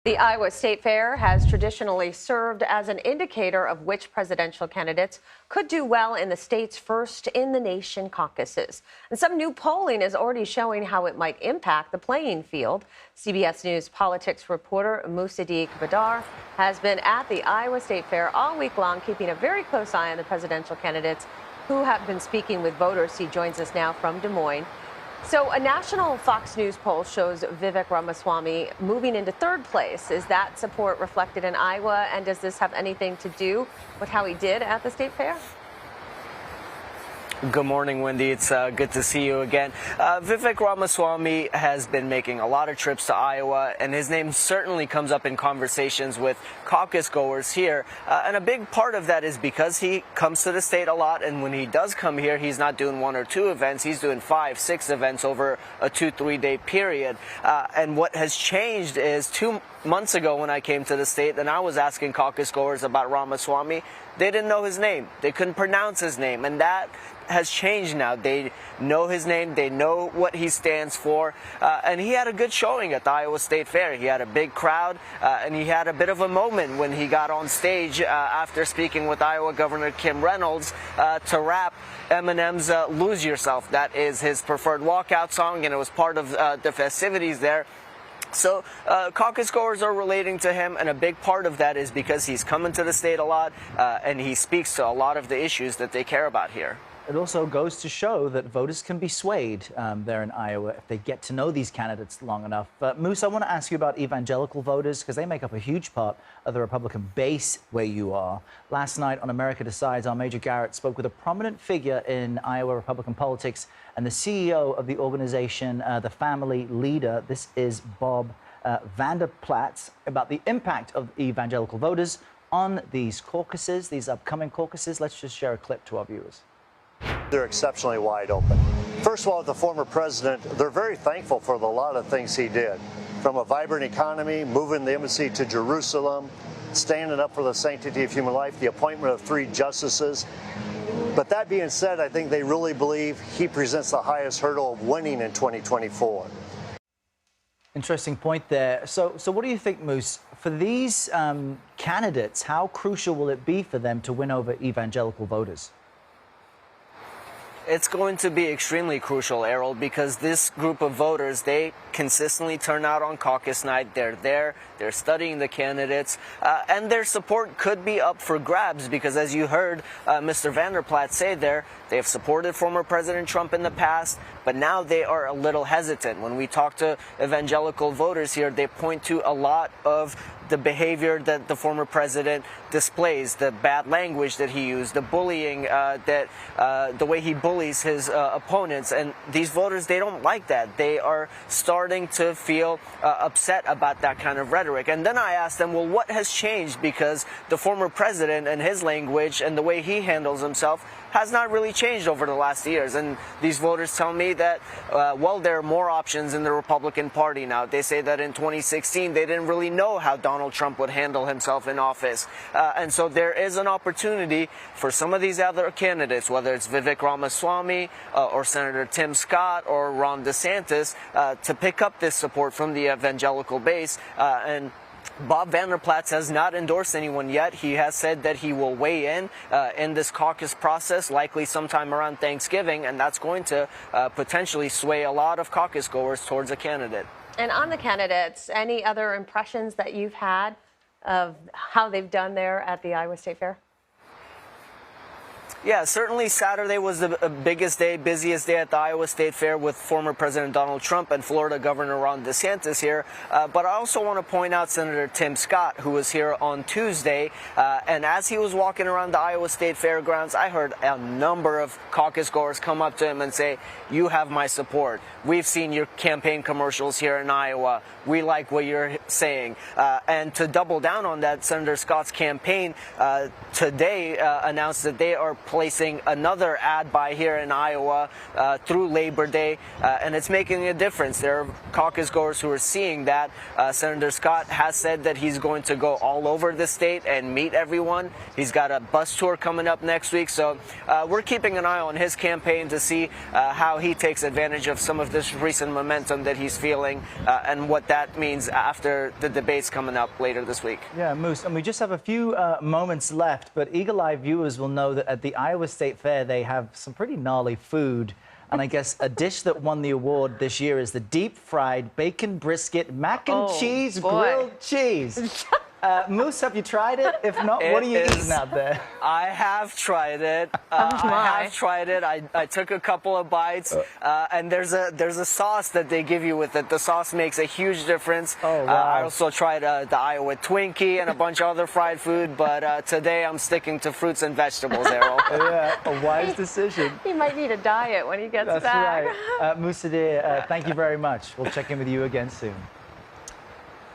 The Iowa State Fair has traditionally served as an indicator of which presidential candidates could do well in the state's first-in-the-nation caucuses. And some new polling is already showing how it might impact the playing field. CBS News politics reporter Musadiq Bidar has been at the Iowa State Fair all week long, keeping a very close eye on the presidential candidates who have been speaking with voters. He joins us now from Des Moines. So a national Fox News poll shows Vivek Ramaswamy moving into third place. Is that support reflected in Iowa? And does this have anything to do with how he did at the state fair? Good morning, Wendy. It's good to see you again. Vivek Ramaswamy has been making a lot of trips to Iowa, and his name certainly comes up in conversations with caucus goers here. And a big part of that is because he comes to the state a lot, and when he does come here, he's not doing one or two events. He's doing 5, 6 events over a 2-3 day period. And what has changed is 2 months ago when I came to the state and I was asking caucus goers about Ramaswamy, they didn't know his name. They couldn't pronounce his name, and that has changed now. They know his name, they know what he stands for, and he had a good showing at the Iowa State Fair. He had a big crowd, and he had a bit of a moment when he got on stage after speaking with Iowa Governor Kim Reynolds to rap Eminem's Lose Yourself. That is his preferred walkout song, and it was part of the festivities there. So caucus goers are relating to him, and a big part of that is because he's coming to the state a lot, and he speaks to a lot of the issues that they care about here. It also goes to show that voters can be swayed there in Iowa if they get to know these candidates long enough. Moose, I want to ask you about evangelical voters, because they make up a huge part of the Republican base where you are. Last night on America Decides, our Major Garrett spoke with a prominent figure in Iowa Republican politics and the CEO of the organization, the Family Leader. This is Bob Vanderplaats, about the impact of evangelical voters on these caucuses, these upcoming caucuses. Let's just share a clip to our viewers. They're exceptionally wide open. First of all, the former president, they're very thankful for a lot of things he did, from a vibrant economy, moving the embassy to Jerusalem, standing up for the sanctity of human life, the appointment of 3 justices. But that being said, I think they really believe he presents the highest hurdle of winning in 2024. Interesting point there. So what do you think, Moose? For these candidates, how crucial will it be for them to win over evangelical voters? It's going to be extremely crucial, Errol, because this group of voters, they consistently turn out on caucus night. They're there, they're studying the candidates, and their support could be up for grabs because, as you heard Mr. Vanderplaats say there, they have supported former President Trump in the past, but now they are a little hesitant. When we talk to evangelical voters here, they point to a lot of the behavior that the former president displays, the bad language that he used, the bullying, the way he bullies his opponents. And these voters, they don't like that. They are starting to feel upset about that kind of rhetoric. And then I asked them, well, what has changed? Because the former president and his language and the way he handles himself has not really changed over the last years. And these voters tell me that, well, there are more options in the Republican Party now. They say that in 2016, they didn't really know how Donald Trump would handle himself in office. And so there is an opportunity for some of these other candidates, whether it's Vivek Ramaswamy or Senator Tim Scott or Ron DeSantis, to pick up this support from the evangelical base. And Bob Vanderplaats has not endorsed anyone yet. He has said that he will weigh in this caucus process, likely sometime around Thanksgiving, and that's going to potentially sway a lot of caucus goers towards a candidate. And on the candidates, any other impressions that you've had of how they've done there at the Iowa State Fair? Yeah, certainly Saturday was the biggest day, busiest day at the Iowa State Fair with former President Donald Trump and Florida Governor Ron DeSantis here. But I also want to point out Senator Tim Scott, who was here on Tuesday. And as he was walking around the Iowa State Fairgrounds, I heard a number of caucus goers come up to him and say, "You have my support. We've seen your campaign commercials here in Iowa. We like what you're saying." And to double down on that, Senator Scott's campaign today announced that they are placing another ad buy here in Iowa through Labor Day, and it's making a difference. There are caucus goers who are seeing that. Senator Scott has said that he's going to go all over the state and meet everyone. He's got a bus tour coming up next week, so we're keeping an eye on his campaign to see how he takes advantage of some of this recent momentum that he's feeling and what that means after the debates coming up later this week. Yeah, Moose, and we just have a few moments left, but eagle-eye viewers will know that at the Iowa State Fair, they have some pretty gnarly food. And I guess a dish that won the award this year is the deep-fried bacon brisket mac and cheese grilled cheese. Moose, have you tried it? If not, what are you eating out there? I have tried it. I took a couple of bites, and there's a sauce that they give you with it. The sauce makes a huge difference. Oh, wow. I also tried the Iowa Twinkie and a bunch of other fried food, but today I'm sticking to fruits and vegetables, Errol. Yeah, a wise decision. He might need a diet when he gets That's back. right. Musadiq, thank you very much. We'll check in with you again soon.